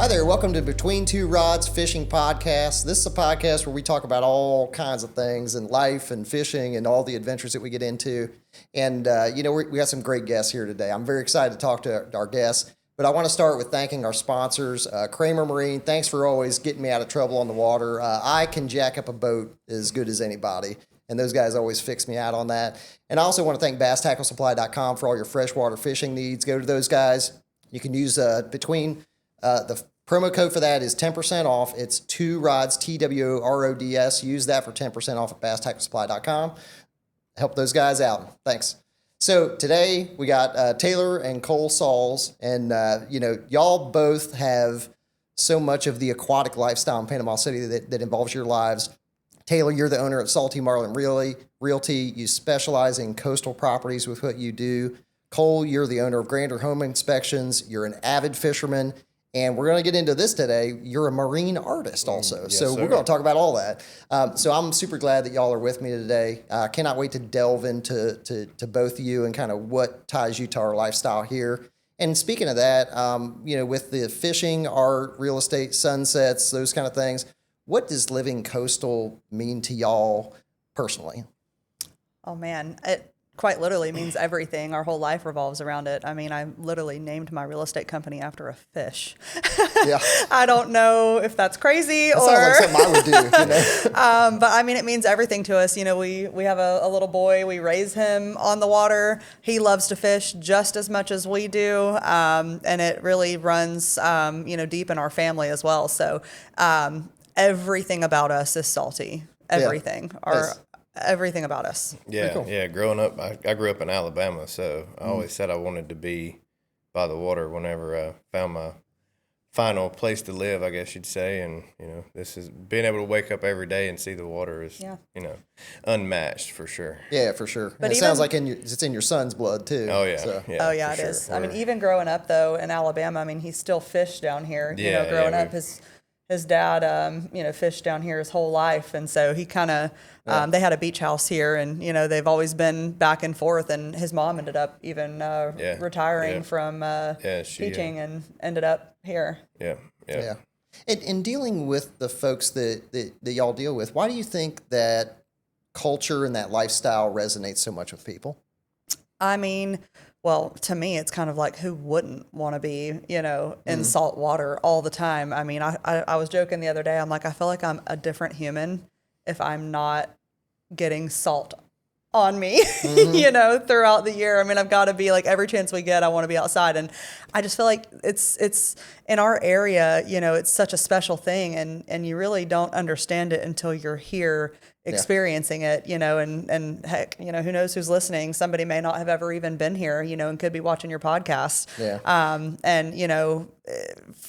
Hi there, welcome to Between Two Rods Fishing Podcast. This is a podcast where we talk about all kinds of things in life and fishing and all the adventures that we get into. And, we got some great guests here today. I'm very excited to talk to our guests, but I want to start with thanking our sponsors. Kramer Marine, thanks for always getting me out of trouble on the water. I can jack up a boat as good as anybody, and those guys always fix me out on that. And I also want to thank BassTackleSupply.com for all your freshwater fishing needs. Go to those guys. You can use the promo code for that is 10% off. It's two rods, TWORODS. Use that for 10% off at BassTackleSupply.com. Help those guys out. Thanks. So today we got Taylor and Cole Sauls, and y'all both have so much of the aquatic lifestyle in Panama City that involves your lives. Taylor, you're the owner of Salty Marlin Realty. You specialize in coastal properties with what you do. Cole, you're the owner of Grander Home Inspections. You're an avid fisherman. And we're going to get into this today. You're a marine artist also. Yes, so sir. We're going to talk about all that. So I'm super glad that y'all are with me today. I cannot wait to delve into both of you and kind of what ties you to our lifestyle here. And speaking of that, with the fishing, art, real estate, sunsets, those kind of things, what does living coastal mean to y'all personally? Oh, man. It quite literally means everything. Our whole life revolves around it. I mean, I literally named my real estate company after a fish. Yeah. I don't know if that's crazy That or sounds like something I would do. but I mean, it means everything to us. We have a little boy. We raise him on the water. He loves to fish just as much as we do. And it really runs, deep in our family as well. So everything about us is salty. Everything. Nice. Everything about us. Yeah, cool. yeah. Growing up, I grew up in Alabama, so I always said I wanted to be by the water whenever I found my final place to live, I guess you'd say. And, this is being able to wake up every day and see the water is, unmatched for sure. Yeah, for sure. But it sounds like it's in your son's blood too. Oh, yeah. So. Yeah, Oh, yeah, it for is. sure. I mean, even growing up, though, in Alabama, I mean, he still fished down here. Yeah, Growing yeah, up, his dad, fished down here his whole life. And so he kind of, they had a beach house here, and, they've always been back and forth. And his mom ended up even retiring from teaching and ended up here. Yeah. And dealing with the folks that y'all deal with, why do you think that culture and that lifestyle resonates so much with people? I mean, well, to me, it's kind of like, who wouldn't want to be, in salt water all the time? I mean, I was joking the other day. I'm like, I feel like I'm a different human if I'm not getting salt on me, throughout the year. I mean, I've got to be like, every chance we get, I want to be outside. And I just feel like it's in our area, it's such a special thing, and you really don't understand it until you're here experiencing it, and heck, who knows who's listening? Somebody may not have ever even been here, and could be watching your podcast. Yeah. And,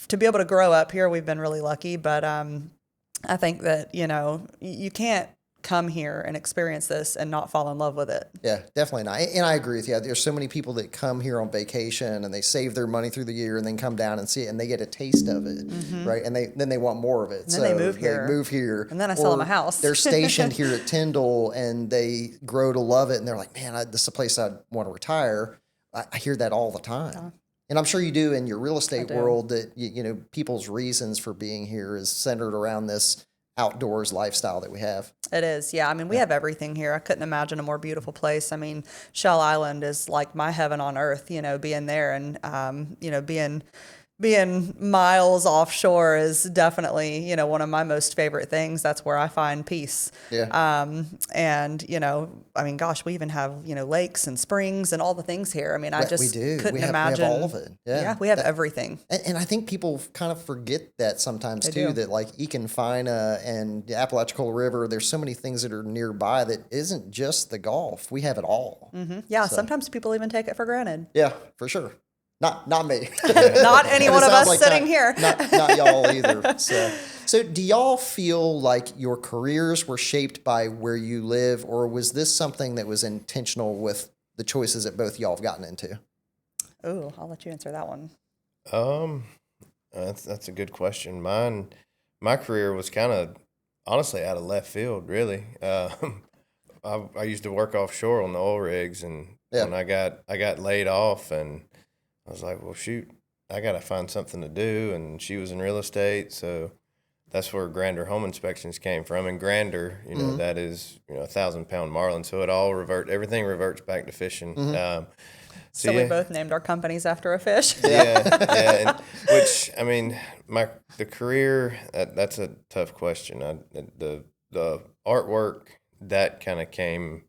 to be able to grow up here, we've been really lucky, but, I think that, you can't come here and experience this and not fall in love with it. Yeah, definitely not. And I agree with you. There's so many people that come here on vacation and they save their money through the year and then come down and see it and they get a taste of it, right? And then they want more of it. And then they move here. And then I sell them a house. They're stationed here at Tyndall and they grow to love it and they're like, man, this is a place I want to retire. I hear that all the time. Yeah. And I'm sure you do in your real estate world that, people's reasons for being here is centered around this outdoors lifestyle that we have. It is. Yeah. I mean, we have everything here. I couldn't imagine a more beautiful place. I mean, Shell Island is like my heaven on earth, being there and, being miles offshore is definitely, one of my most favorite things. That's where I find peace. Yeah. And, I mean, gosh, we even have, lakes and springs and all the things here. I mean, I just couldn't imagine. We have all of it. Yeah. We have everything. And I think people kind of forget that sometimes too, that like Econfina and the Apalachicola River, there's so many things that are nearby that isn't just the Gulf. We have it all. Mm-hmm. Yeah. So. Sometimes people even take it for granted. Yeah, for sure. Not me. Not any one of us like sitting here. Not y'all either. So do y'all feel like your careers were shaped by where you live, or was this something that was intentional with the choices that both y'all have gotten into? Oh, I'll let you answer that one. That's a good question. My career was kind of honestly out of left field, really. I used to work offshore on the oil rigs, and when I got laid off, and I was like, well, shoot, I got to find something to do. And she was in real estate. So that's where Grander Home Inspections came from. And Grander, that is, 1,000-pound marlin. So everything reverts back to fishing. So we both named our companies after a fish. Yeah. Which, I mean, the career, that's a tough question. The artwork, that kind of came,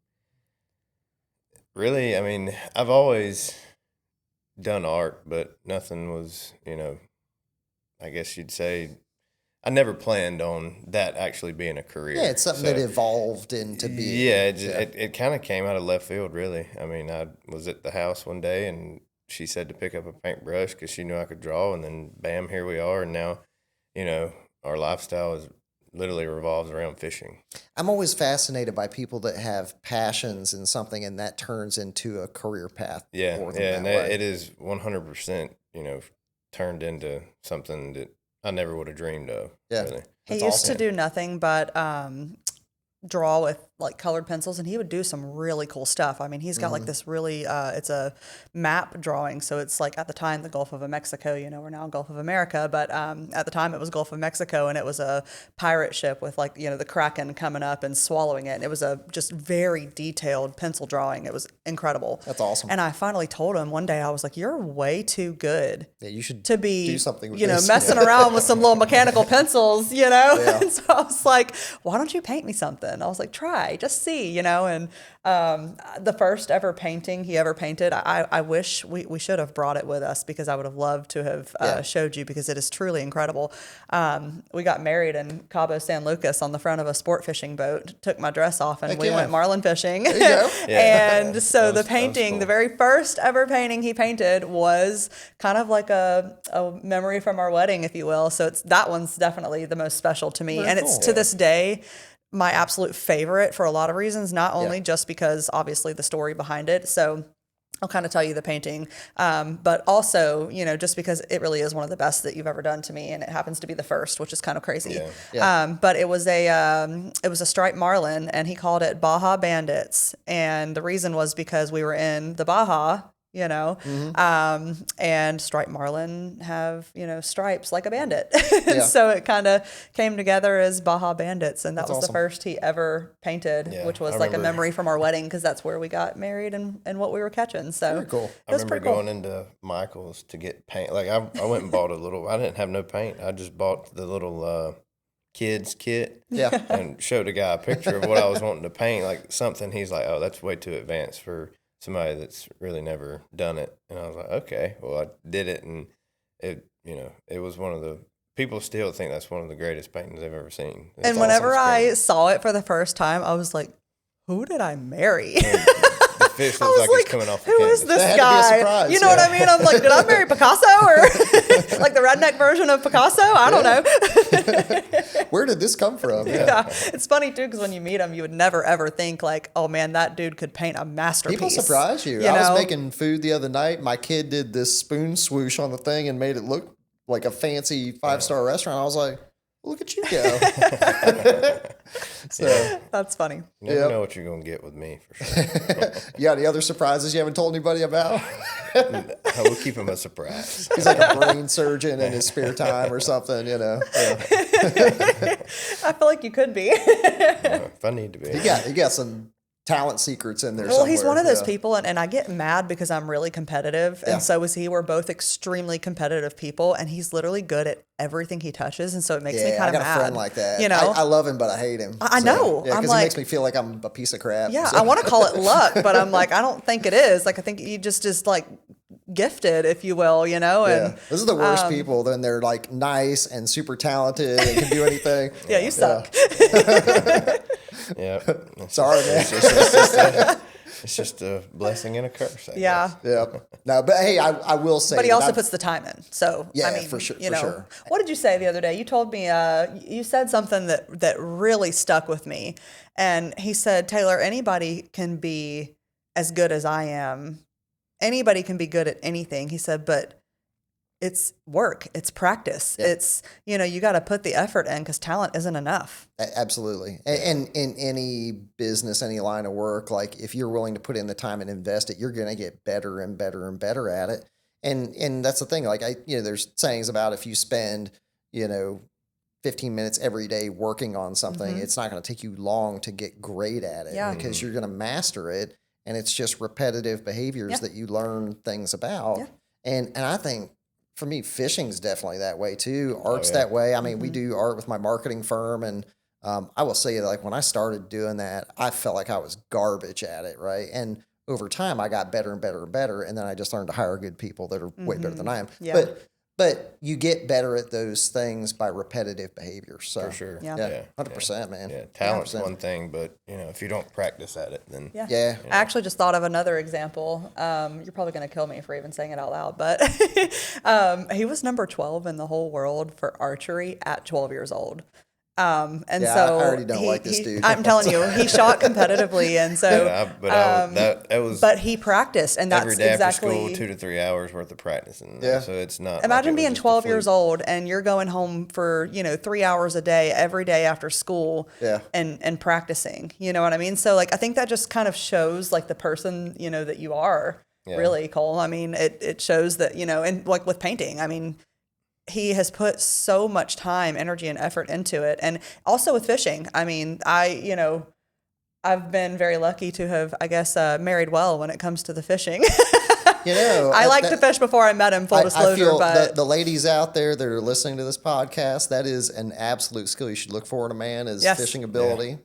really, I mean, I've always done art, but nothing was, I guess you'd say, I never planned on that actually being a career. Yeah, it's something that evolved into being. Yeah, it kind of came out of left field, really. I mean, I was at the house one day, and she said to pick up a paintbrush because she knew I could draw, and then bam, here we are. And now, our lifestyle literally revolves around fishing. I'm always fascinated by people that have passions in something, and that turns into a career path. Yeah, and it is 100%, turned into something that I never would have dreamed of. Yeah. Really. He used to do nothing but draw with like colored pencils, and he would do some really cool stuff. I mean, he's got like this really, it's a map drawing. So it's like at the time, the Gulf of Mexico, we're now Gulf of America, but at the time it was Gulf of Mexico, and it was a pirate ship with like, the Kraken coming up and swallowing it. And it was a just very detailed pencil drawing. It was incredible. That's awesome. And I finally told him one day, I was like, you're way too good. Yeah, you should to be, do something with this. messing around with some little mechanical pencils, Yeah. And so I was like, why don't you paint me something? I was like, try, just see, And the first ever painting he ever painted, I wish we should have brought it with us, because I would have loved to have showed you, because it is truly incredible. We got married in Cabo San Lucas on the front of a sport fishing boat, took my dress off, and we went marlin fishing. There you go. And so the painting, cool. The very first ever painting he painted was kind of like a memory from our wedding, if you will. So that one's definitely the most special to me. Very and cool. It's to this day my absolute favorite for a lot of reasons, not only just because obviously the story behind it. So I'll kind of tell you the painting, but also, just because it really is one of the best that you've ever done to me, and it happens to be the first, which is kind of crazy. Yeah. But it was a striped marlin, and he called it Baja Bandits, and the reason was because we were in the Baja. And striped marlin have, stripes like a bandit. So it kind of came together as Baja Bandits. And that was awesome. The first he ever painted, which was like a memory from our wedding, because that's where we got married and what we were catching. So very cool. I remember going into Michael's to get paint. Like I went and bought I didn't have no paint. I just bought the little kids kit. Yeah. And showed a guy a picture of what I was wanting to paint, like something. He's like, oh, that's way too advanced for somebody that's really never done it. And I was like, okay, well, I did it, and it was one of the, people still think that's one of the greatest paintings they've ever seen. It's and whenever I saw it for the first time, I was like, who did I marry? The fish looks like he's coming off the who canvas. is this That had to be a guy? surprise, You know what I mean? I'm like, did I marry Picasso, or like the redneck version of Picasso? I don't know. Where did this come from? Yeah. It's funny too, because when you meet him, you would never ever think like, oh man, that dude could paint a masterpiece. People surprise you. I was making food the other night. My kid did this spoon swoosh on the thing and made it look like a fancy 5-star restaurant. I was like, look at you go. So that's funny. You never know what you're going to get with me, for sure. You got any other surprises you haven't told anybody about? We'll keep him a surprise. He's like a brain surgeon in his spare time or something, Yeah. I feel like you could be. If I need to be. He got some talent secrets in there Well, somewhere. he's one of those people, and I get mad because I'm really competitive, and so is he. We're both extremely competitive people, and he's literally good at everything he touches, and so it makes me kind of mad. I got a friend like that. You know, I love him, but I hate him. I know. Yeah, I'm because like, he makes me feel like I'm a piece of crap. Yeah, so. I want to call it luck, but I'm like, I don't think it is. Like, I think he just like gifted, if you will, And this is the worst people. Then they're like nice and super talented and can do anything. Yeah, you suck. Yeah. Sorry, man. It's just a blessing and a curse, I Yeah. guess. Yeah. No, but hey, I will say. But he that also I've- puts the time in. So, Yeah, I mean, for sure, you for know, sure. What did you say the other day? You told me, you said something that really stuck with me. And he said, Taylor, anybody can be as good as I am. Anybody can be good at anything. He said, but it's work, it's practice. Yeah. It's, you got to put the effort in, because talent isn't enough. Absolutely. And in any business, any line of work, like if you're willing to put in the time and invest it, you're going to get better and better and better at it. And that's the thing. Like there's sayings about if you spend, 15 minutes every day working on something, it's not going to take you long to get great at it because you're going to master it. And it's just repetitive behaviors that you learn things about. Yeah. And I think for me, fishing's definitely that way too. Art's that way. I mean, we do art with my marketing firm, and I will say, like, when I started doing that, I felt like I was garbage at it, right? And over time, I got better and better and better, and then I just learned to hire good people that are way better than I am. Yeah. But you get better at those things by repetitive behavior. So for sure, 100%, man. Yeah, talent's one thing, but if you don't practice at it, then I actually just thought of another example. You're probably going to kill me for even saying it out loud, but he was number 12 in the whole world for archery at 12 years old. So I already don't like this dude. I'm telling you, he shot competitively, and so but he practiced, and that's every day exactly after school, 2 to 3 hours worth of practice, and so it's not. Imagine being 12 years old and you're going home for 3 hours a day every day after school, and practicing. You know what I mean? So like I think that just kind of shows like the person that you are, really, Cole. I mean, it shows that and like with painting, I mean, he has put so much time, energy, and effort into it. And also with fishing. I mean, I've been very lucky to have, I guess, married well when it comes to the fishing. I liked to fish before I met him, full disclosure. I feel but the ladies out there that are listening to this podcast, that is an absolute skill you should look for in a man is fishing ability.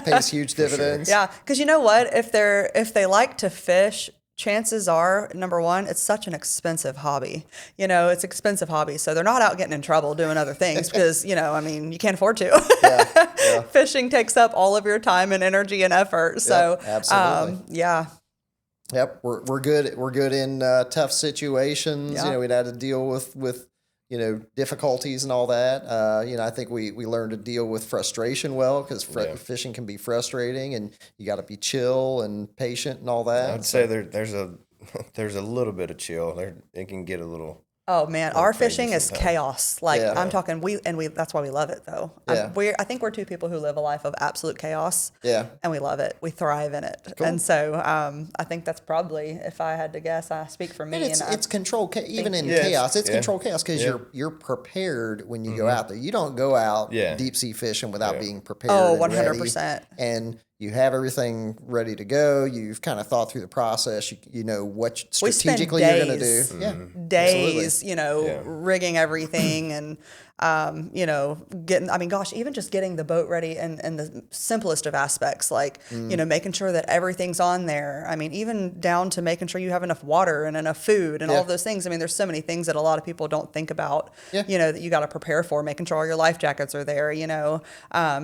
Pays huge dividends. Sure. Yeah, because you know what? If they like to fish, chances are, number one, it's such an expensive hobby. It's an expensive hobby. So they're not out getting in trouble doing other things because, I mean, you can't afford to. Fishing takes up all of your time and energy and effort. So, absolutely. Yep. We're good. We're good in tough situations. We'd had to deal with difficulties and all that. I think we learned to deal with frustration well because fishing can be frustrating, and you got to be chill and patient and all that. I'd say there's a little bit of chill there. It can get a little. Oh man, our fishing is chaos. Like I'm talking, we that's why we love it though. I think we're two people who live a life of absolute chaos. Yeah, and we love it. We thrive in it. Cool. And so I think that's probably, if I had to guess, I speak for me. And it's control, even in chaos. It's control chaos because you're prepared when you go out there. You don't go out deep sea fishing without being prepared. Oh, 100%. And you have everything ready to go. You've kind of thought through the process. You know what strategically you're going to do. Yeah, days. Rigging everything and getting. I mean, gosh, even just getting the boat ready and the simplest of aspects, like making sure that everything's on there. I mean, even down to making sure you have enough water and enough food and all of those things. I mean, there's so many things that a lot of people don't think about. That you got to prepare for. Making sure all your life jackets are there.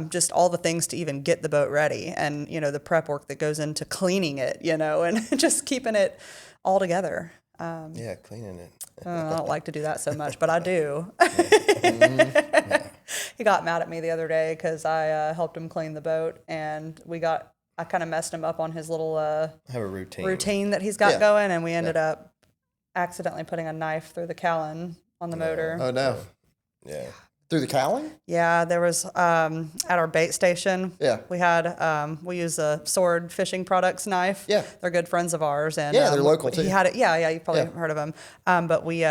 Just all the things to even get the boat ready. And, the prep work that goes into cleaning it, and just keeping it all together. Cleaning it. I don't like to do that so much, but I do. He got mad at me the other day because I helped him clean the boat, and I kind of messed him up on his little have a routine that he's got going, and we ended up accidentally putting a knife through the cowling on the motor. Oh, no. Yeah. Through the cowling? Yeah, there was at our bait station. Yeah, we had we use a Sword Fishing Products knife. Yeah, they're good friends of ours, and they're local too. He had it. Yeah, you've probably heard of them. But we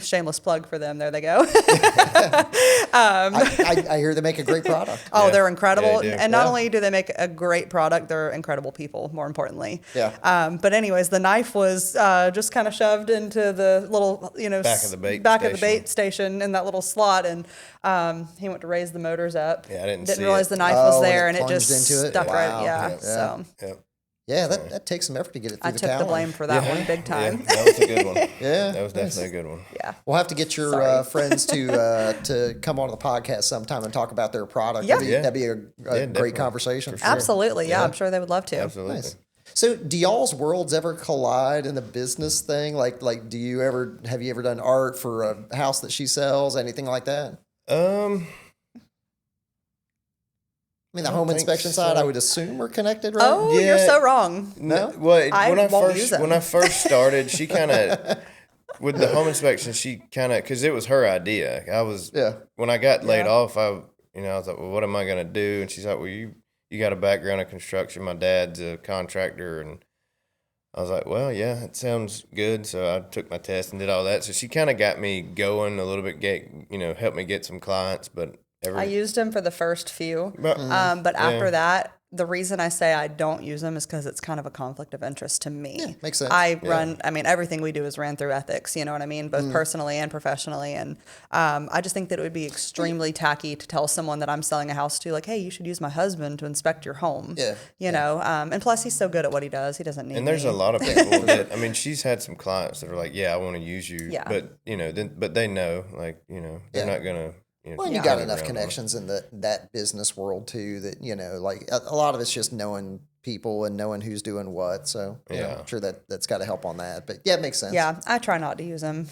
shameless plug for them. There they go. I hear they make a great product. Oh, they're incredible, and not only do they make a great product, they're incredible people. More importantly. Yeah. But anyways, the knife was just kind of shoved into the little back of the bait station in that little slot, and he went to raise the motors up. Yeah, I didn't realize the knife was there, and it just stuck right. Yeah. Yep. So. Yep. Yeah, that takes some effort to get it through the took the blame for that one big time. Yeah, that was a good one. That was definitely a good one. Yeah. We'll have to get your friends to come on the podcast sometime and talk about their product. Yeah. That'd be a great conversation. Sure. Absolutely. Yeah, I'm sure they would love to. Absolutely. Nice. So, do y'all's worlds ever collide in the business thing? Like, have you ever done art for a house that she sells? Anything like that? I mean, the home inspection side, I would assume we're connected, right? Oh, you're so wrong. No. Well, when I first started, she kind of with the home inspection, because it was her idea. When I got laid off, I was like, well, what am I gonna do? And she's like, well, you got a background in construction. My dad's a contractor, and I was like, well, yeah, it sounds good. So I took my test and did all that. So she kind of got me going a little bit, helped me get some clients. But I used him for the first few. But, But after that, the reason I say I don't use them is because it's kind of a conflict of interest to me. Yeah, makes sense. I mean, everything we do is ran through ethics, you know what I mean? Both personally and professionally. And I just think that it would be extremely tacky to tell someone that I'm selling a house to, like, hey, you should use my husband to inspect your home. Yeah. You know, and plus he's so good at what he does. He doesn't need and there's me. a lot of people that, I mean, she's had some clients that are like, yeah, I want to use you. Yeah. But, but they know, like, they're not going to. Well, you got enough connections in that business world too that, like a lot of it's just knowing people and knowing who's doing what. So I'm sure that's got to help on that. But yeah, it makes sense. Yeah, I try not to use them.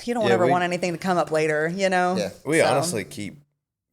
You don't ever want anything to come up later, Yeah. We honestly keep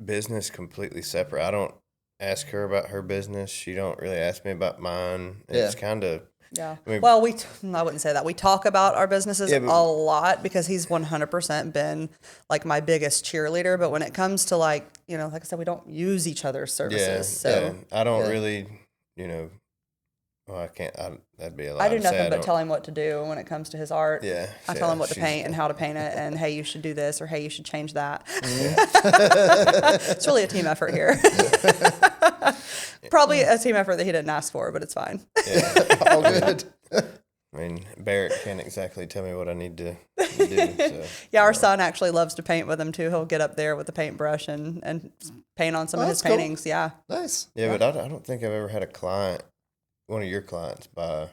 business completely separate. I don't ask her about her business. She don't really ask me about mine. It's kind of. Yeah. I mean, well, I wouldn't say that. We talk about our businesses a lot because he's 100% been like my biggest cheerleader. But when it comes to like I said, we don't use each other's services. So I don't really, well, I can't, that'd be a lot. I do nothing but tell him what to do when it comes to his art. Yeah. I tell him what to paint and how to paint it and, hey, you should do this or, hey, you should change that. It's really a team effort here. Probably a team effort that he didn't ask for, but it's fine. Yeah. All good. I mean, Barrett can't exactly tell me what I need to do. So, yeah, our son actually loves to paint with him too. He'll get up there with the paintbrush and paint on some of his paintings. Cool. Yeah. Nice. Yeah, but I don't think I've ever had a client, one of your clients, buy.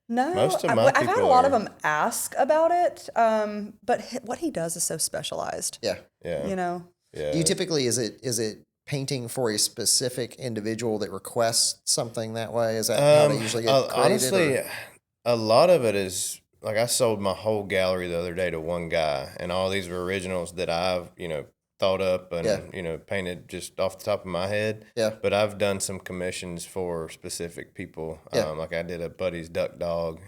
No, most of my I've had a lot of them ask about it, but what he does is so specialized. Yeah. Yeah. Yeah. Do you typically, is it painting for a specific individual that requests something that way? Is that how they usually get created? Honestly, a lot of it is, like, I sold my whole gallery the other day to one guy, and all these were originals that I've, thought up and, painted just off the top of my head. Yeah. But I've done some commissions for specific people. Yeah. Like I did a buddy's duck dog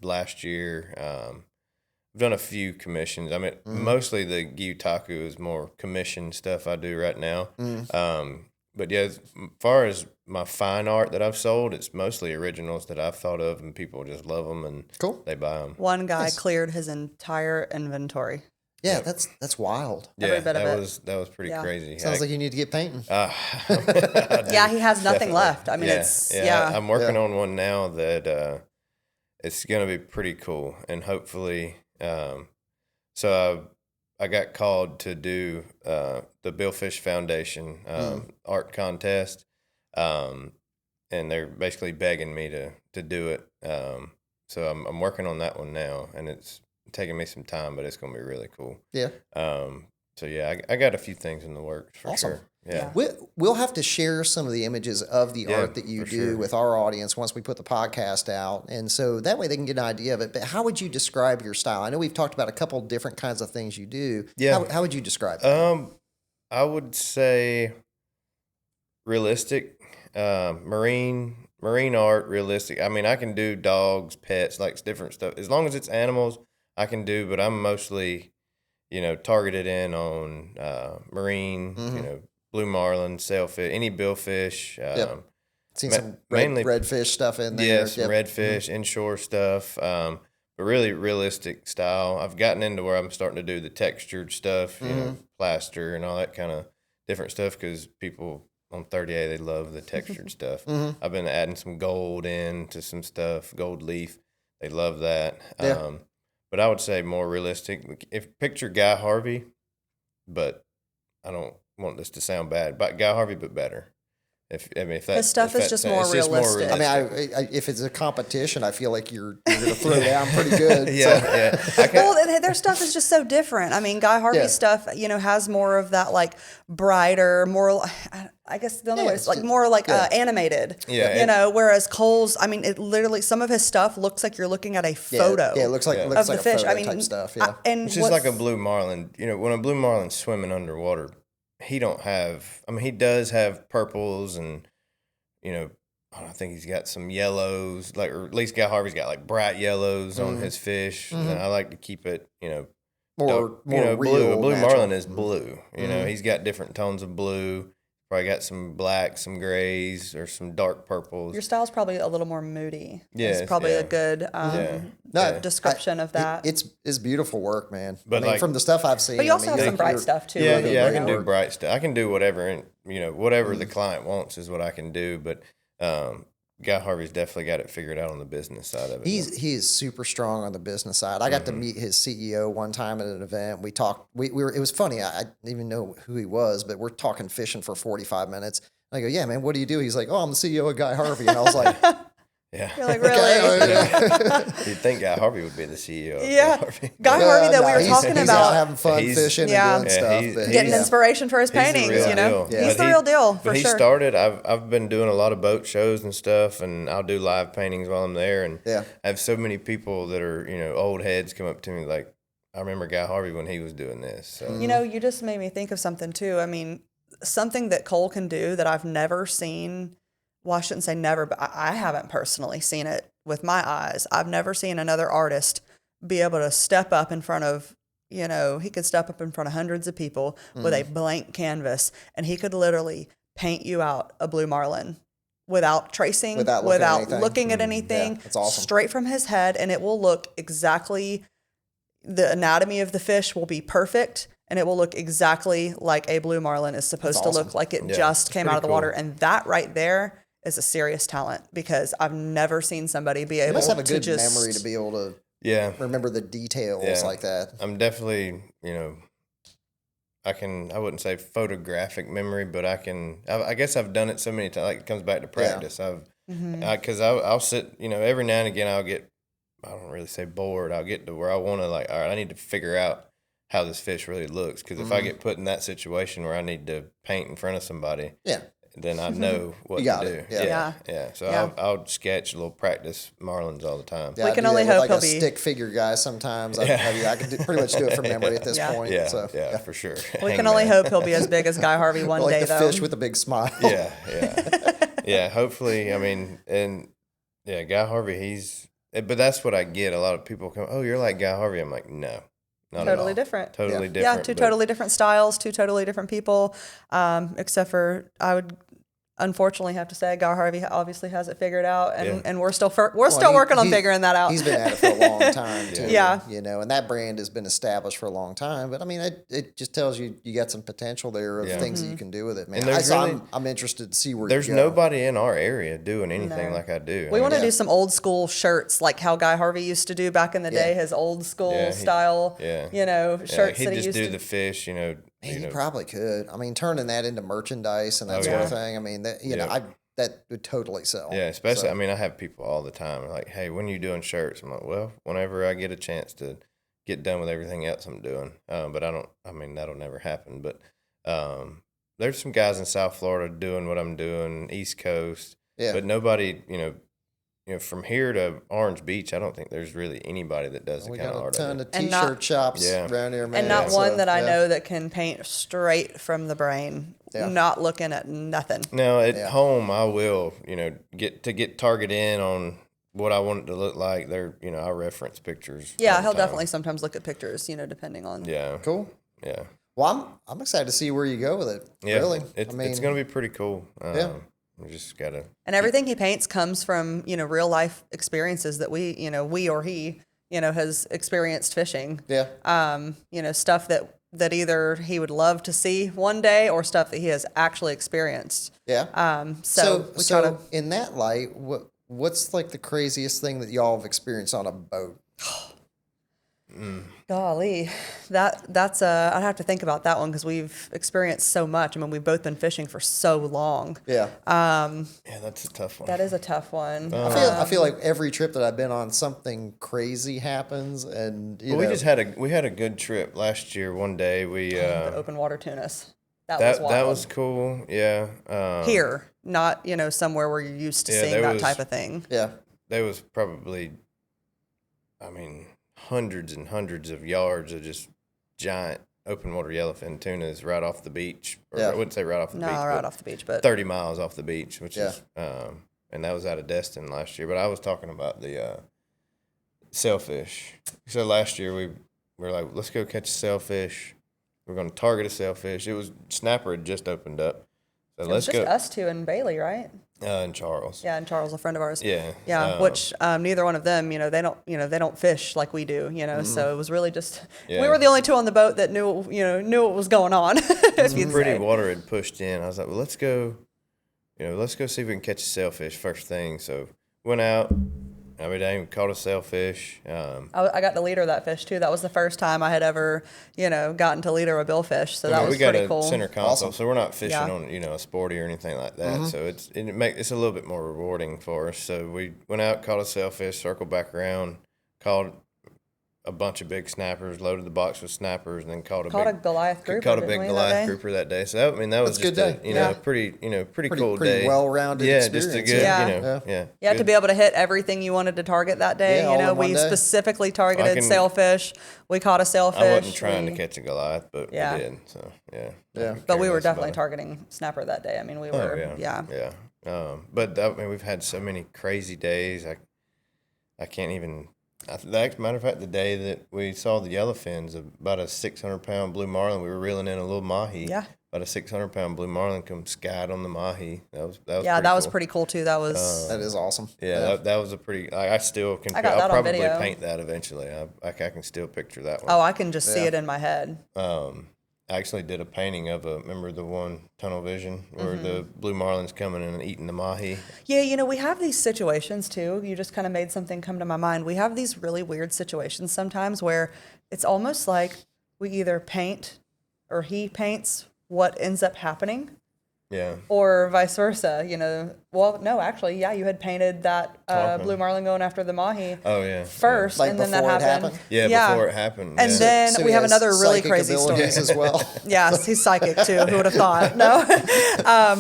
last year. I've done a few commissions. I mean, mostly the Gyutaku is more commission stuff I do right now. But yeah, as far as my fine art that I've sold, it's mostly originals that I've thought of, and people just love them and they buy them. One guy cleared his entire inventory. Yeah, that's wild. Yeah, that was pretty crazy. Sounds like you need to get painting. Yeah, he has nothing left. I mean, I'm working on one now that it's going to be pretty cool, and hopefully, so I got called to do the Billfish Foundation art contest, and they're basically begging me to do it. So I'm working on that one now, and it's taking me some time, but it's going to be really cool. Yeah. So yeah, I got a few things in the works for sure. Yeah. We'll have to share some of the images of the art that you do with our audience once we put the podcast out. And so that way they can get an idea of it. But how would you describe your style? I know we've talked about a couple different kinds of things you do. Yeah. How would you describe it? I would say realistic, marine art, realistic. I mean, I can do dogs, pets, like different stuff. As long as it's animals, I can do, but I'm mostly, targeted in on marine, blue marlin, sailfish, any billfish. Seen some redfish stuff in there. Yeah, some redfish, inshore stuff. But really realistic style. I've gotten into where I'm starting to do the textured stuff, plaster and all that kind of different stuff, because people on 30A, they love the textured stuff. I've been adding some gold into some stuff, gold leaf. They love that. Yeah. But I would say more realistic. If picture Guy Harvey, but I don't want this to sound bad, but Guy Harvey, but better. If his stuff is just more realistic. I mean, if it's a competition, I feel like you're going to throw down pretty good. Well, their stuff is just so different. I mean, Guy Harvey's stuff, has more of that like brighter, more. I guess the other way is like more like animated. Yeah. Whereas Cole's, I mean, it literally some of his stuff looks like you're looking at a photo. Yeah, it looks like of like the a fish. photo I mean, type stuff. Yeah, it's just like a blue marlin. When a blue marlin's swimming underwater, he does have purples and, I think he's got some yellows, like, or at least Guy Harvey's got like bright yellows on his fish. And I like to keep it, more blue. real, A blue natural. marlin is blue. He's got different tones of blue, Probably got some blacks, some grays, or some dark purples. Your style's probably a little more moody. Yeah, It's probably yeah. a good description of that. It's beautiful work, man. But I mean, like- from the stuff I've seen. But you also I mean, have some bright stuff too. Yeah, I mean, yeah, I you can know. do bright stuff. I can do whatever, and whatever the client wants is what I can do. But Guy Harvey's definitely got it figured out on the business side of it. He is super strong on the business side. I got to meet his CEO one time at an event. We talked. We were. It was funny. I didn't even know who he was, but we're talking fishing for 45 minutes. I go, yeah, man, what do you do? He's like, oh, I'm the CEO of Guy Harvey, and I was like, Yeah. You're like, really? You'd think Guy Harvey would be the CEO of Yeah. Guy Harvey. Guy Harvey that we were he's, talking he's about. out having fun He's- fishing Yeah. and doing Yeah, stuff. he's- but Getting he's- inspiration for his He's the paintings, real you know? deal. He's But the real deal, for But he sure. started, I've been doing a lot of boat shows and stuff, and I'll do live paintings while I'm there. And Yeah. I have so many people that are, old heads come up to me like, I remember Guy Harvey when he was doing this. So. You know, you just made me think of something too. I mean, something that Cole can do that I've never seen. Well, I shouldn't say never, but I haven't personally seen it with my eyes. I've never seen another artist be able to step up in front of, he could step up in front of hundreds of people with a blank canvas, and he could literally paint you out a blue marlin without tracing, Without looking at anything. anything, Yeah, that's awesome. straight from his head, and it will look exactly, the anatomy of the fish will be perfect, and it will look exactly like a blue marlin is supposed to look awesome. like it Yeah, just it's came out of the pretty water. cool. And that right there is a serious talent, because I've never seen somebody be You able must have a to good just memory to be able to Yeah. remember the details Yeah. like that. I'm definitely, I wouldn't say photographic memory, but I guess I've done it so many times. Like, it comes back to practice. Because I'll sit, every now and again I don't really say bored. I'll get to where I want to, like, all right, I need to figure out how this fish really looks. Because if I get put in that situation where I need to paint in front of somebody, Yeah. then I know what You got to do. it. Yeah. Yeah. So Yeah. I'll sketch little practice marlins all the time. Yeah, We I can do only that with, hope like he'll a be- stick figure guy sometimes. I can pretty much do it from memory at this Yeah. point. Yeah, So, yeah, for sure. We can only Hangman. hope he'll be as big as Guy Harvey one like day, the though. fish with a big smile. Yeah. Hopefully, Guy Harvey, but that's what I get. A lot of people come, oh, you're like Guy Harvey. I'm like, no, not at all. Totally different. Totally Yeah. different. Yeah, two but- totally different styles, two totally different people. Except for, I would unfortunately have to say, Guy Harvey obviously has it figured out, and we're still working on figuring that out. He's been at it for a long time too. Yeah. And that brand has been established for a long time. But I mean, it just tells you got some potential there of Yeah. things that you can do with it, man. And there's really- I'm interested to see where There's you go. nobody in our area doing anything No. like I do. We want to Yeah. do some old school shirts, like how Guy Harvey used to do back in the day, his old school Yeah, style, shirts he'd that he just used do to. the fish, Man, you probably could. I mean, turning that into merchandise and that Oh, sort of yeah. thing. I mean, that Yeah. that would totally sell. Yeah, especially, So, I have people all the time like, hey, when are you doing shirts? I'm like, well, whenever I get a chance to get done with everything else I'm doing. But that'll never happen. But there's some guys in South Florida doing what I'm doing, East Coast. yeah. But nobody, from here to Orange Beach, I don't think there's really anybody that does the We kind got of a art. ton of of it. And t-shirt not- shops Yeah. around here, man. And not So, one that I yeah. know that can paint straight from the brain, Yeah. not looking at nothing. Now at Yeah. home, I will, get target in on what I want it to look like. I reference pictures. Yeah, all the he'll time. definitely sometimes look at pictures, depending on. Yeah. Cool. Yeah. Well, I'm excited to see where you go with it. Yeah. Really. It's going to be pretty cool. We just got to. And everything he paints comes from, real life experiences that we or he, has experienced fishing. Yeah. Stuff that either he would love to see one day or stuff that he has actually experienced. Yeah. So we try to. in that light, what's like the craziest thing that y'all have experienced on a boat? Golly, that's I'd have to think about that one because we've experienced so much. I mean, we've both been fishing for so long. Yeah. Yeah, that's a tough one. That is a tough one. I feel like every trip that I've been on, something crazy happens, and We just had a good trip last year. One day we The open water tunas. That was wild. that was cool. Yeah. Here, not somewhere where you're used to Yeah, seeing there that was- type of thing. yeah. There was probably, hundreds and hundreds of yards of just giant open water yellowfin tunas right off the beach. Or Yeah. I wouldn't say right off the No, beach. right but off the beach, but 30 miles off the beach, which Yeah. is, and that was out of Destin last year. But I was talking about the sailfish. So last year we were like, let's go catch a sailfish. We're going to target a sailfish. It was snapper had just opened up. So It was let's just go us two and Bailey, right? in Charles. Yeah, and Charles, a friend of ours. Yeah. Yeah, which neither one of them, they don't fish like we do, So it was really just we were the only two on the boat that knew what was going on. If you'd Pretty say. water had pushed in. I was like, well, let's go see if we can catch a sailfish first thing. So went out. I mean, I even caught a sailfish. I got to leader that fish too. That was the first time I had ever, gotten to leader a billfish. So that was pretty cool. We got a center console, so we're not fishing Yeah. on a sporty or anything like that. So it's a little bit more rewarding for us. So we went out, caught a sailfish, circled back around, caught a bunch of big snappers, loaded the box with snappers, and then caught a Goliath grouper. Caught a big Goliath grouper that day. So that was That's just a good day. pretty cool pretty day. well-rounded Yeah, experience. just a good, Yeah. You had to be able to hit everything you wanted to target that day. Yeah, all in one We day. specifically targeted sailfish. We caught a sailfish. I wasn't trying to catch a Goliath, but Yeah. we did. So Yeah. But we were Careless definitely about it. targeting snapper that day. I mean, we Oh, were, yeah. But I mean, we've had so many crazy days. I can't even. Matter of fact, the day that we saw the yellowfins, about a 600-pound blue marlin, we were reeling in a little mahi. Yeah. About a 600-pound blue marlin come skied on the mahi. That was was cool. pretty cool too. That was That is awesome. Yeah, that was a pretty. I still can. I got that I'll on probably video. paint that eventually. I can still picture that one. Oh, I can just see it in my head. I actually did a painting of remember the one tunnel vision where the blue marlin's coming in and eating the mahi. Yeah, we have these situations too. You just kind of made something come to my mind. We have these really weird situations sometimes where it's almost like we either paint or he paints what ends up happening. Yeah. Or vice versa, Well, no, actually, yeah, you had painted that blue marlin going after the mahi Oh yeah. first, Like and then that before it happened. happened? Yeah, before it happened. And yeah. then So we he have has another really psychic crazy story. abilities as well. Yes, he's psychic too. Who would have thought? No,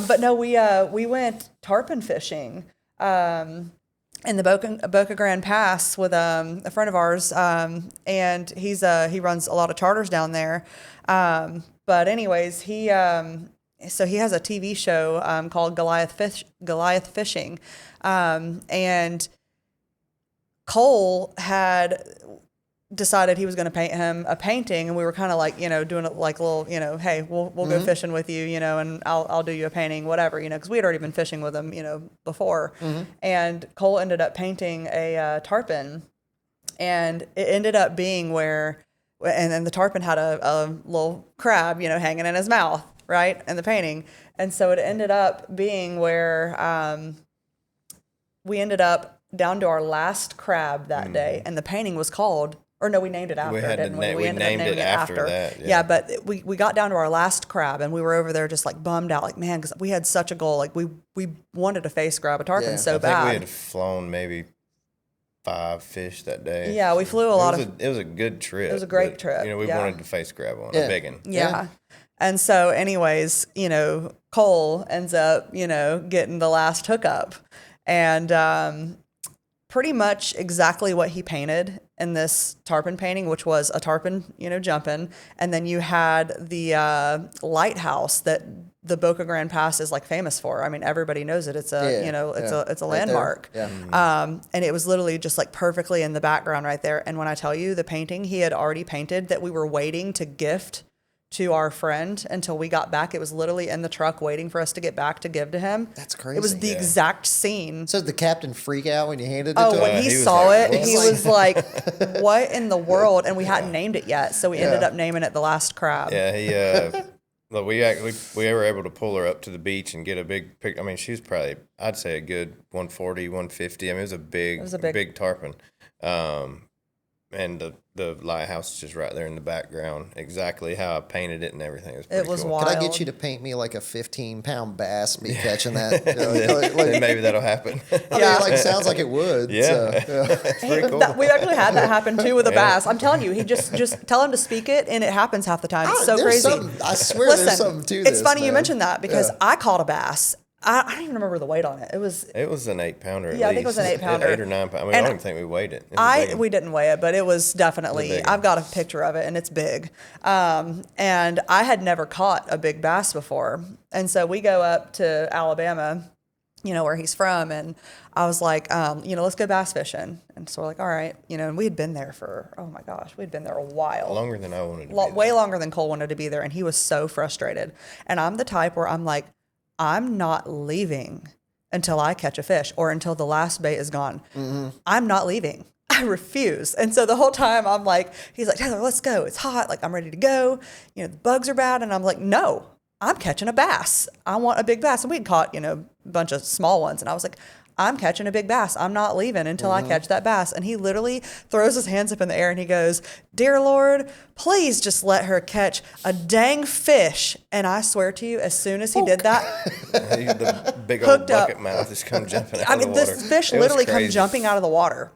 but no, we went tarpon fishing in the Boca Grande Pass with a friend of ours, and he runs a lot of charters down there. But anyways, so he has a TV show called Goliath Fishing, and Cole had decided he was going to paint him a painting, and we were kind of like, doing it like a little, hey, we'll go fishing with you, and I'll do you a painting, whatever, because we had already been fishing with him, before. And Cole ended up painting a tarpon, and it ended up being where, and then the tarpon had a little crab, hanging in his mouth, right, in the painting. And so it ended up being where we ended up down to our last crab that day, and the painting was called, or no, we named it after, didn't we? We ended up named naming it after that. Yeah, but we got down to our last crab, and we were over there just like bummed out, like, man, because we had such a goal. Like we wanted to face grab a tarpon so bad. I think we had flown maybe 5 fish that day. Yeah, we flew a lot It was a good trip. It was a great trip. We wanted to face grab on a big one. Yeah. And so anyways, Cole ends up, getting the last hookup, and pretty much exactly what he painted in this tarpon painting, which was a tarpon, jumping. And then you had the lighthouse that the Boca Grande Pass is like famous for. I mean, everybody knows it. It's it's a landmark. Yeah. And it was literally just like perfectly in the background right there. And when I tell you the painting he had already painted that we were waiting to gift to our friend until we got back. It was literally in the truck waiting for us to get back to give to him. That's crazy. It was the exact scene. So did the captain freak out when you handed it to Oh, him? when he was saw like, it, what? he was like, what in the world? And we hadn't named it yet. So we ended up naming it the last crab. Yeah, he. Look, we were able to pull her up to the beach and get a big pic. I mean, she's probably, I'd say, a good 140, 150. I mean, it was a big tarpon. And the lighthouse is just right there in the background, exactly how I painted it and everything. It was cool. wild. Could I get you to paint me like a 15-pound bass me catching that? Then maybe that'll happen. I mean, sounds like it would. Yeah. So, It's pretty cool. We actually had that happen too with a bass. I'm telling you, he just tell him to speak it and it happens half the time. It's so there's crazy. I swear Listen, there's something to this. it's funny you man. mentioned that because Yeah. I caught a bass. I don't even remember the weight on it. It was an 8-pounder. Yeah, I think it was an 8-pounder. 8 or 9 pounds. I mean, I don't even think we weighed it. It was a big one. we didn't weigh it, but it was definitely. big. I've got a picture of it, and it's big. And I had never caught a big bass before, and so we go up to Alabama, where he's from, and I was like, let's go bass fishing. And so we're like, all right, and we had been there for, oh my gosh, we'd been there a while. Longer than I wanted to be Way there. longer than Cole wanted to be there, and he was so frustrated. And I'm the type where I'm like, I'm not leaving until I catch a fish or until the last bait is gone. I'm not leaving. I refuse. And so the whole time I'm like, he's like, Taylor, let's go. It's hot. Like, I'm ready to go. You know, the bugs are bad. And I'm like, no, I'm catching a bass. I want a big bass. And we'd caught, you know, a bunch of small ones. And I was like, I'm catching a big bass. I'm not leaving until I catch that bass. And he literally throws his hands up in the air and he goes, dear Lord, please just let her catch a dang fish. And I swear to you, as soon as he did that, The big old Hooked up. bucket mouth just come jumping out I of the mean, water. this fish It was literally comes crazy. jumping out of the water.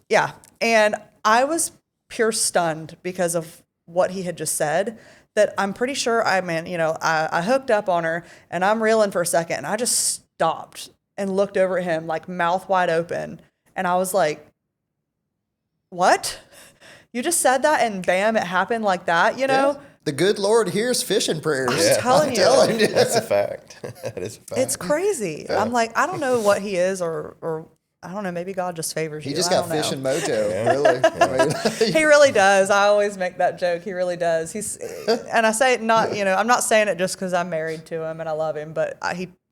Yeah. And I was pure stunned because of what he had just said, that I'm pretty sure I hooked up on her and I'm reeling for a second and I just stopped and looked over at him like mouth wide open. And I was like, what? You just said that and bam, it happened like that, you know? Yeah. The good Lord hears fishing prayers. I'm telling you. That's a fact. That is a fact. It's crazy. I'm like, I don't know what he is or I don't know, maybe God just favors you. He just I got don't know. fishing mojo, really. I mean, He really does. I always make that joke. He really does. And I say it not, you know, I'm not saying it just because I'm married to him and I love him, but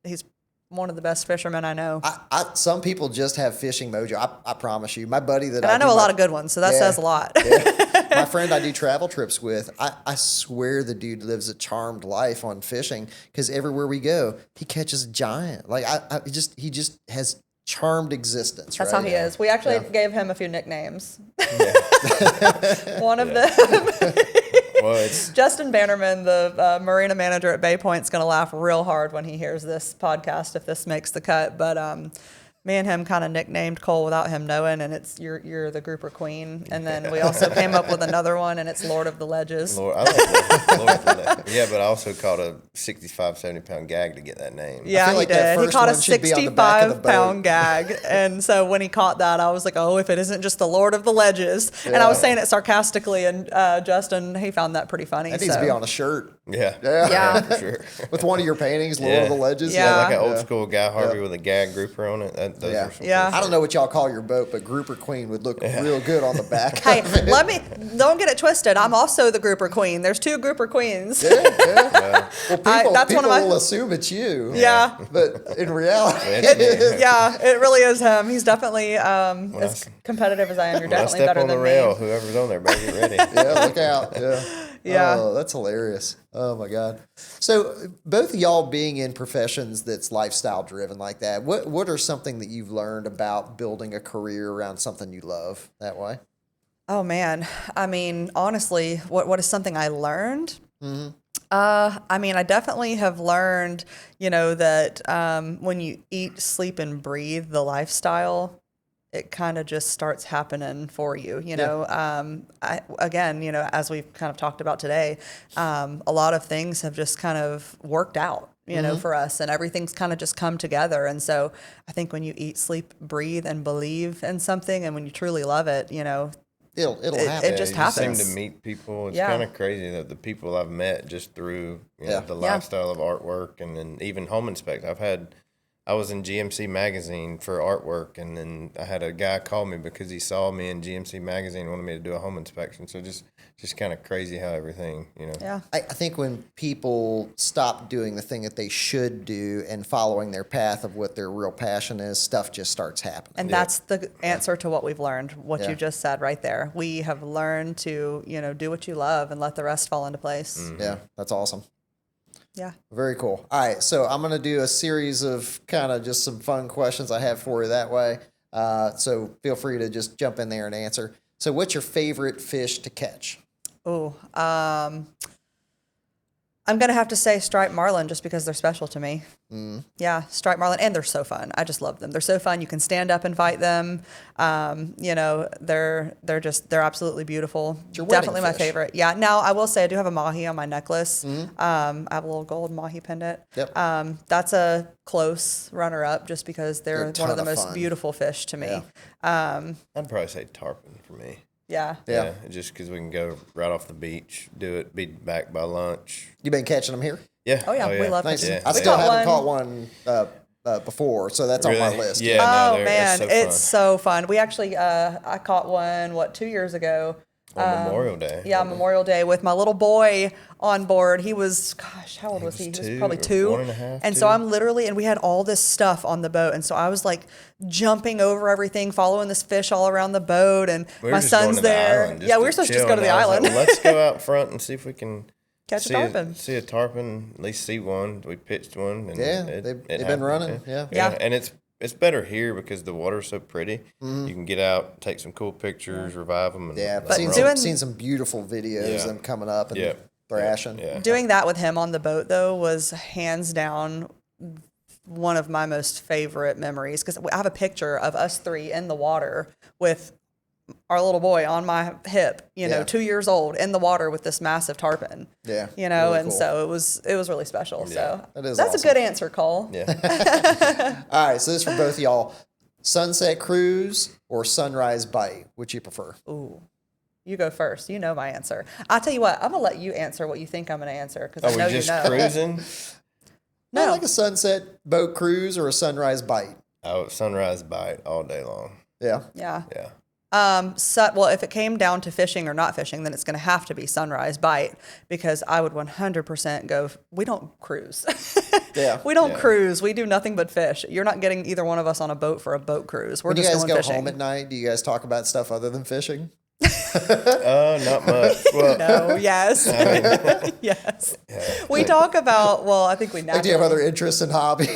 he's one of the best fishermen I know. some people just have fishing mojo. I promise you. My buddy that And I know a lot of good ones, so that says a lot. My friend I do travel trips with, I swear the dude lives a charmed life on fishing because everywhere we go, he catches a giant. Like he just has charmed existence. That's right? how he is. We actually gave him a few nicknames. One of them, Well, it's Justin Bannerman, the marina manager at Bay Point, is going to laugh real hard when he hears this podcast if this makes the cut. But me and him kind of nicknamed Cole without him knowing, and it's you're the grouper queen. And then we also came up with another one, and it's Lord of the Ledges. Lord, I like Lord of the Ledges. Yeah, but I also caught a 65, 70-pound gag to get that name. Yeah, feel he like that did. He first caught a one should be on the back of the 65-pound gag. And so when he caught that, I was like, oh, if it isn't just the Lord of the Ledges. And I was saying it sarcastically, and Justin, he found that pretty funny. That needs to be on a shirt. Yeah. Yeah. For sure. With one of your paintings, Lord of the Ledges. Yeah. Like an old school Guy Harvey with a gag grouper on it. Those Yeah. are some Yeah. I don't know what y'all call your boat, but Grouper Queen would look real good on the back. Hey, don't get it twisted. I'm also the grouper queen. There's two grouper queens. Yeah. Well, people, that's one of my- will assume it's you. Yeah. But in reality, Yeah, it really is him. He's definitely as competitive as I am. You're When I definitely step better on the than rail, me. whoever's on there better get ready. yeah, look out. Yeah. Yeah. Oh, that's hilarious. Oh my God. So both of y'all being in professions that's lifestyle driven like that, what are something that you've learned about building a career around something you love that way? Oh man, I mean, honestly, what is something I learned? I mean, I definitely have learned, you know, that when you eat, sleep, and breathe the lifestyle, it kind of just starts happening for you, you know. Again, you know, as we've kind of talked about today, a lot of things have just kind of worked out, you know, for us, and everything's kind of just come together. And so I think when you eat, sleep, breathe, and believe in something, and when you truly love it, you know, It'll happen. it just you happens. seem to meet people. It's Yeah. kind of crazy that the people I've met just through the lifestyle of artwork and then even home inspect. I was in GMC magazine for artwork, and then I had a guy call me because he saw me in GMC magazine and wanted me to do a home inspection. So just kind of crazy how everything, you know. Yeah. I think when people stop doing the thing that they should do and following their path of what their real passion is, stuff just starts happening. And that's the answer to what we've learned, what Yeah. you just said right there. We have learned to, you know, do what you love and let the rest fall into place. Yeah, that's awesome. Yeah. Very cool. All right, so I'm going to do a series of kind of just some fun questions I have for you that way. So feel free to just jump in there and answer. So what's your favorite fish to catch? Ooh, I'm going to have to say striped marlin just because they're special to me. Yeah, striped marlin. And they're so fun. I just love them. They're so fun. You can stand up and fight them. You know, they're absolutely beautiful. your wedding Definitely my fish. favorite. Yeah. Now, I will say I do have a mahi on my necklace. I have a little gold mahi pendant. Yep. That's a close runner-up just because They're they're a one of ton the of most fun. beautiful fish to me. Yeah. I'd probably say tarpon for me. Yeah. Yeah. Just because we can go right off the beach, do it, be back by lunch. You been catching them here? Yeah. Oh, yeah. We love Nice. catching. Yeah. I We still caught haven't caught one before, so that's on my Really? list. Yeah. no, Oh they're- man, so it's fun. so fun. We actually I caught one 2 years ago. On Memorial Day. Yeah, Memorial Day with my little boy on board. He was, gosh, how old was he? He was probably 2. 1.5. And so I'm literally, and we had all this stuff on the boat. And so I was like jumping over everything, following this fish all around the boat. And my son's there. Yeah, we were supposed to just go to the island. Like, well, let's go out front and see if we can catch a tarpon. See a tarpon, at least see one. We pitched one. And Yeah, they've been running. Yeah. And it's better here because the water's so pretty. You can get out, take some cool pictures, revive them. And seen some beautiful videos of them coming up and thrashing. Yeah. Doing that with him on the boat, though, was hands down one of my most favorite memories because I have a picture of us 3 in the water with our little boy on my hip, 2 years old in the water with this massive tarpon. Yeah. Really cool. So it was really special. So that's awesome. A good answer, Cole. Yeah. All right. So this is for both of y'all. Sunset cruise or sunrise bite? Which you prefer? Ooh. You go first. You know my answer. I'll tell you what. I'm going to let you answer what you think I'm going to answer because I know you know. Are we just cruising? No. Like a sunset boat cruise or a sunrise bite? Oh, sunrise bite all day long. Yeah. Yeah. Yeah. Well, if it came down to fishing or not fishing, then it's going to have to be sunrise bite because I would 100% go. We don't cruise. We don't cruise. We do nothing but fish. You're not getting either one of us on a boat for a boat cruise. We're just going fishing. When you guys go home at night, do you guys talk about stuff other than fishing? Not much. Well, no, yes. Yes. Yeah. We talk about, I think we naturally. Do you have other interests and hobbies?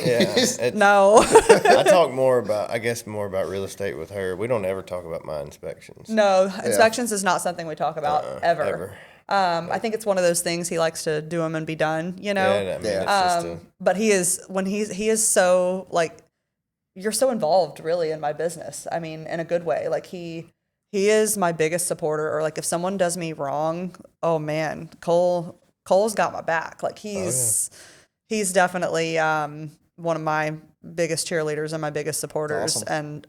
Yeah, no. I talk more about real estate with her. We don't ever talk about my inspections. No, inspections is not something we talk about ever. I think it's one of those things he likes to do them and be done, But he is so you're so involved really in my business. I mean, in a good way. Like he is my biggest supporter, or if someone does me wrong, oh man, Cole's got my back. He's definitely one of my biggest cheerleaders and my biggest supporters. Awesome. And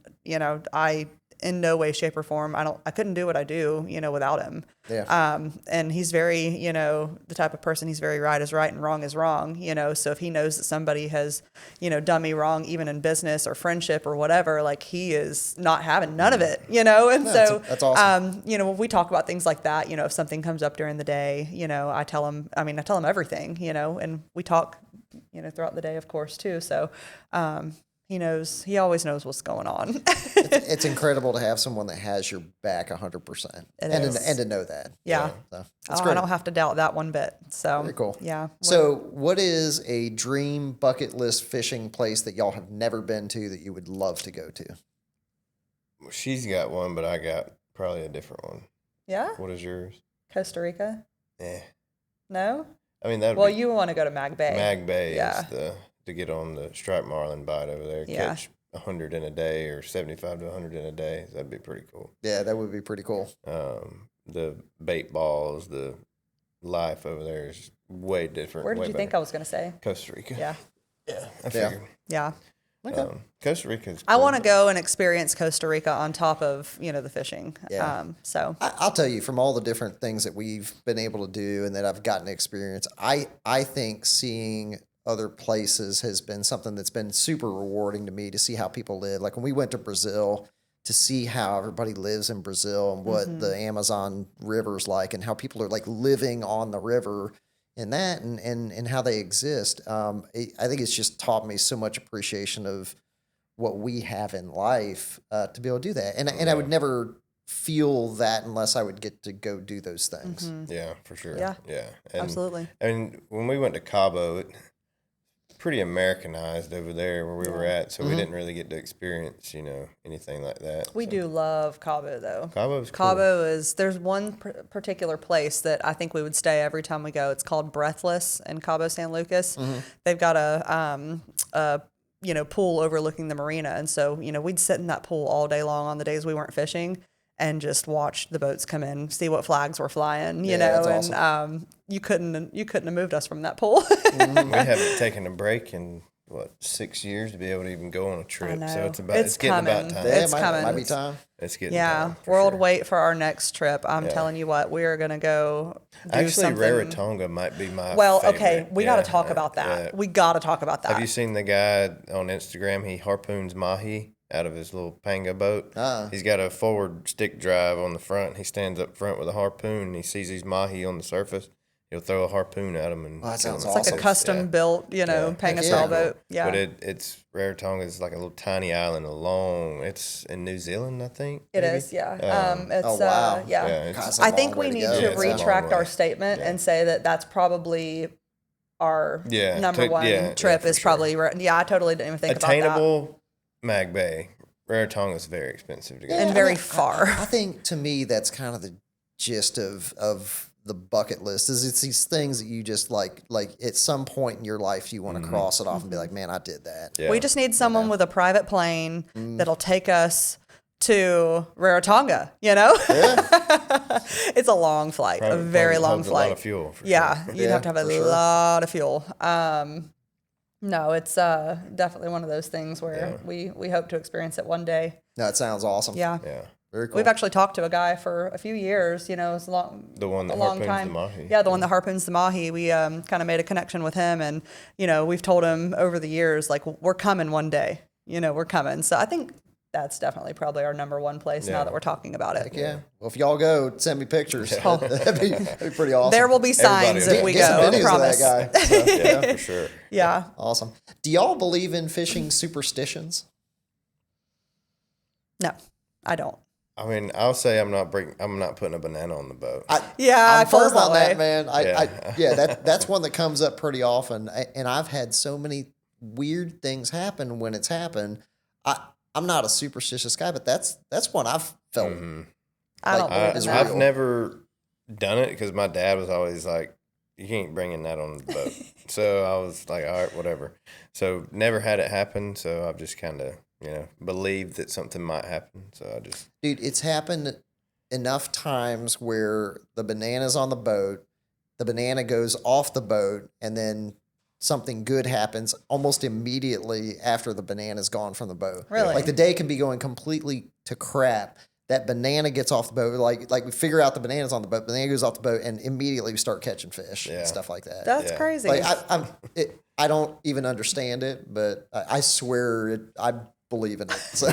I in no way, shape, or form I couldn't do what I do, without him. Yeah. And he's very, the type of person, he's very right is right and wrong is wrong, so if he knows that somebody has, done me wrong, even in business or friendship or whatever, he is not having none of it, and that's awesome. When we talk about things like that, if something comes up during the day, I tell him everything, and we talk, throughout the day, of course, too. So, he always knows what's going on. It's incredible to have someone that has your back 100%. And to know that. Yeah. So, I don't have to doubt that one bit. So very cool. Yeah. So what is a dream bucket list fishing place that y'all have never been to that you would love to go to? Well, she's got one, but I got probably a different one. Yeah? What is yours? Costa Rica? Yeah. No? I mean, you want to go to Mag Bay. Mag Bay is to get on the striped marlin bite over there, catch 100 in a day or 75 to 100 in a day. That'd be pretty cool. Yeah, that would be pretty cool. The bait balls, the life over there is way different. Where did you think I was going to say? Costa Rica. Yeah. Yeah, I figured. Yeah. Okay. Costa Rica is cool. I want to go and experience Costa Rica on top of, the fishing. Yeah. So I'll tell you, from all the different things that we've been able to do and that I've gotten to experience, I think seeing other places has been something that's been super rewarding to me, to see how people live. Like when we went to Brazil, to see how everybody lives in Brazil and what the Amazon river's like and how people are living on the river and that and how they exist. I think it's just taught me so much appreciation of what we have in life to be able to do that. And I would never feel that unless I would get to go do those things. Yeah, for sure. Yeah. And, absolutely. And when we went to Cabo, pretty Americanized over there where we were at, so we didn't really get to experience, anything like that. We do love Cabo, though. Cabo's cool. Cabo there's one particular place that I think we would stay every time we go. It's called Breathless in Cabo San Lucas. They've got a pool overlooking the marina, and so we'd sit in that pool all day long on the days we weren't fishing and just watch the boats come in, see what flags were flying, that's and awesome. You couldn't have moved us from that pool. We haven't taken a break in 6 years to be able to even go on a trip. So it's getting about time. It's coming. Might be time. It's getting time. World wait for our next trip. I'm telling you what, we are gonna go do actually something. Rarotonga might be my favorite. Okay, we got to talk about that. We got to talk about that. Have you seen the guy on Instagram? He harpoons mahi out of his little panga boat. He's got a forward stick drive on the front. He stands up front with a harpoon. And he sees these mahi on the surface. He'll throw a harpoon at them. And that sounds It's like a custom built, panga style boat. Yeah. But it's Rarotonga is like a little tiny island along. It's in New Zealand, I think. It is, yeah. It's wow. yeah. God, that's a I long think way we need go. to Yeah, it's a long retract way. our statement and say that that's probably our number one trip for is sure. probably I totally didn't even think about that. Attainable, Mag Bay. Rarotonga is very expensive to get. And very far. I think to me that's kind of the gist of the bucket list is it's these things that you just like at some point in your life you want to cross it off and be like, man, I did that. Yeah. We just need someone with a private plane that'll take us to Rarotonga, It's a long flight, Private a very plane long hogs flight. A lot of fuel. For Yeah, sure. you'd have to have a for sure. lot of fuel. No, it's definitely one of those things where we hope to experience it one day. No, it sounds awesome. Yeah. Yeah. Very cool. We've actually talked to a guy for a few years, it's a long, The one that a long harpoons time. the mahi. Yeah, the one that harpoons the mahi. We kind of made a connection with him, and we've told him over the years, like, we're coming one day. We're coming. So I think that's definitely probably our number one place now that we're talking about it. Heck yeah. Well, if y'all go, send me pictures. that'd be pretty awesome. There will be signs Everybody if we will. Get some go. I videos promise. of that guy. So, Yeah, for sure. Yeah. awesome. Do y'all believe in fishing superstitions? No, I don't. I mean, I'll say I'm not putting a banana on the boat. Yeah, I'm I feels firm on that that, way. man. That's one that comes up pretty often, and I've had so many weird things happen when it's happened. I'm not a superstitious guy, but that's one I've felt. I don't believe in it's that. I've never done it because my dad was always like, "You ain't bringing that on the boat." So I was like, "All right, whatever." So never had it happen. So I've just kind of believed that something might happen. So I just Dude, it's happened enough times where the banana's on the boat, the banana goes off the boat, and then something good happens almost immediately after the banana's gone from the boat. Really? Like the day can be going completely to crap. That banana gets off the boat. Like we figure out the banana's on the boat, banana goes off the boat, and immediately we start catching fish and stuff like that. That's Yeah. crazy. Like I don't even understand it, but I swear I believe in it. So.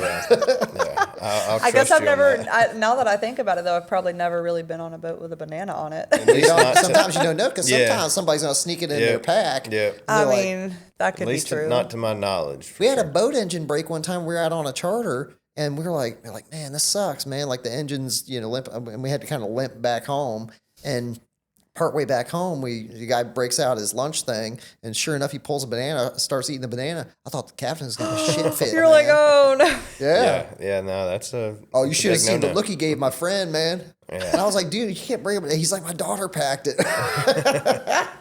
I'll I guess trust I've you on never. that. Now that I think about it, though, I've probably never really been on a boat with a banana on it. At least not to- Sometimes you don't know because Yeah. sometimes somebody's gonna sneak it in their pack. Yeah. And I they're like- mean, that could At be least true. not to my knowledge. for we had a sure. boat engine break one time. We were out on a charter, and we were like, man, this sucks, man. Like the engine's, limp, and we had to kind of limp back home. And partway back home, the guy breaks out his lunch thing, and sure enough, he pulls a banana, starts eating the banana. I thought the captain was gonna shit fit. You're like, man. oh no. yeah. No, that's a. Oh, you that's a should have big seen the no-no. look he gave my friend, man. Yeah. And I was like, dude, you can't bring him. He's like, my daughter packed it.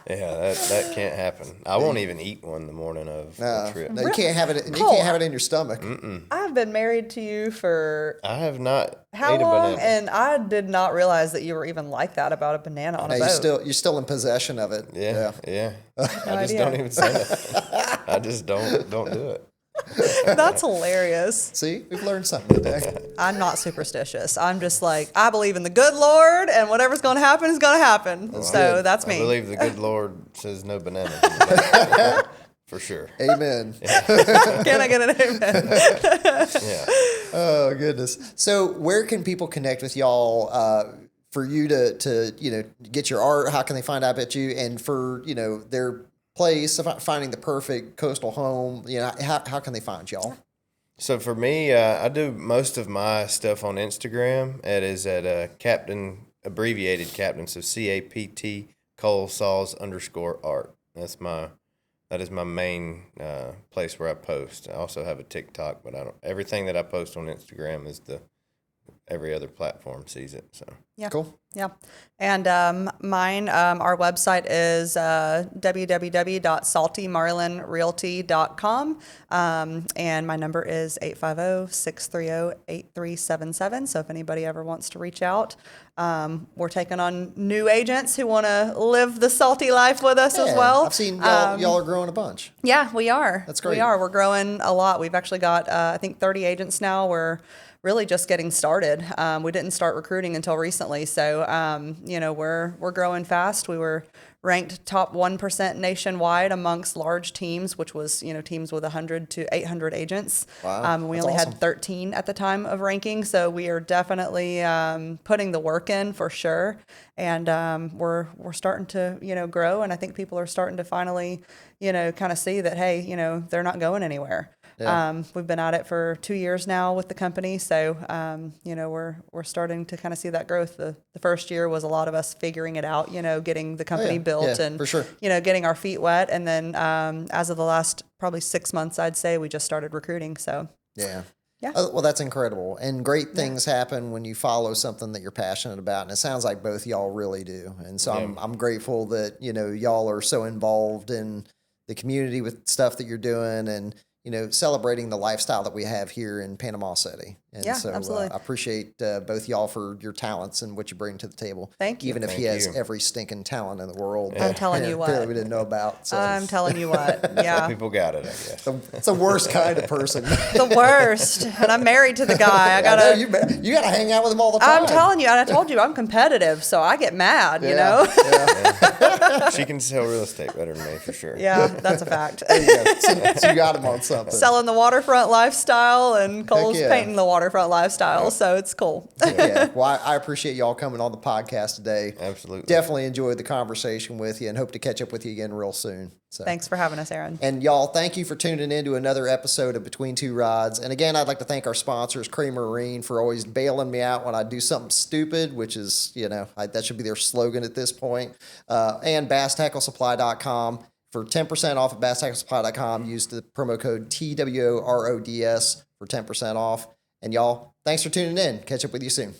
Yeah, that can't happen. I won't even eat one the morning of the trip. No, you can't have it. You Cole, can't have it in your stomach. I've been married to you for I have not how ate a long? banana. And I did not realize that you were even like that about a banana on a No, boat. you're still in possession of it. Yeah. I just idea. don't even say that. I just don't do it. That's hilarious. See, we've learned something today. I'm not superstitious. I'm just like, I believe in the good Lord, and whatever's going to happen is going to happen. So that's I me. believe the good Lord says no bananas. In the boat. For sure. Amen. Can I get an amen? Yeah. Oh goodness. So where can people connect with y'all for you to get your art? How can they find out about you? And for their place of finding the perfect coastal home, how can they find y'all? So for me, I do most of my stuff on Instagram. It is at abbreviated captain, so CAPT Sauls _art. That is my main place where I post. I also have a TikTok, but everything that I post on Instagram is every other platform sees it. So Yeah. Cool. Yeah. And mine, our website is www.saltymarlinrealty.com. And my number is 850-630-8377. So if anybody ever wants to reach out, we're taking on new agents who want to live the salty life with us as Yeah, well. I've seen y'all are growing a bunch. Yeah, we are. That's great. We are. We're growing a lot. We've actually got, I think, 30 agents now. We're really just getting started. We didn't start recruiting until recently. So, we're growing fast. We were ranked top 1% nationwide amongst large teams, which was, teams with 100 to 800 agents. Wow, We that's only awesome. had 13 at the time of ranking. So we are definitely putting the work in for sure. And we're starting to, grow. And I think people are starting to finally, kind of see that, hey, they're not going anywhere. Yeah. We've been at it for 2 years now with the company. So, we're starting to kind of see that growth. The first year was a lot of us figuring it out, getting the company built and, for sure. getting our feet wet. And then as of the last probably 6 months, I'd say we just started recruiting. So, Yeah. Yeah. Well, that's incredible. And great things happen when you follow something that you're passionate about. And it sounds like both y'all really do. And so I'm grateful that, y'all are so involved in the community with stuff that you're doing and, celebrating the lifestyle that we have here in Panama City. And Yeah, so absolutely. I appreciate both y'all for your talents and what you bring to the table. Thank you. Even if he Thank has you. every stinking talent in the world. I'm telling you what. Clearly we didn't know about. So I'm telling you what. Yeah. People got it, I guess. it's the worst kind of person. The worst. And I'm married to the guy. I I know, gotta. you got to hang out with him all the time. I'm telling you, and I told you I'm competitive, so I get mad, Yeah. She can sell real estate better than me for sure. Yeah, that's a fact. There you go. So you got him on something. Selling the waterfront lifestyle, and Cole's yeah. painting the waterfront lifestyle, so it's cool. Yeah. Well, I appreciate y'all coming on the podcast today. Absolutely. Definitely enjoyed the conversation with you and hope to catch up with you again real soon. So. Thanks for having us, Aaron. And y'all, thank you for tuning in to another episode of Between Two Rods. And again, I'd like to thank our sponsors, Creamer Marine, for always bailing me out when I do something stupid, which is, that should be their slogan at this point. And BassTackleSupply.com. For 10% off at BassTackleSupply.com, use the promo code TWORODS for 10% off. And y'all, thanks for tuning in. Catch up with you soon.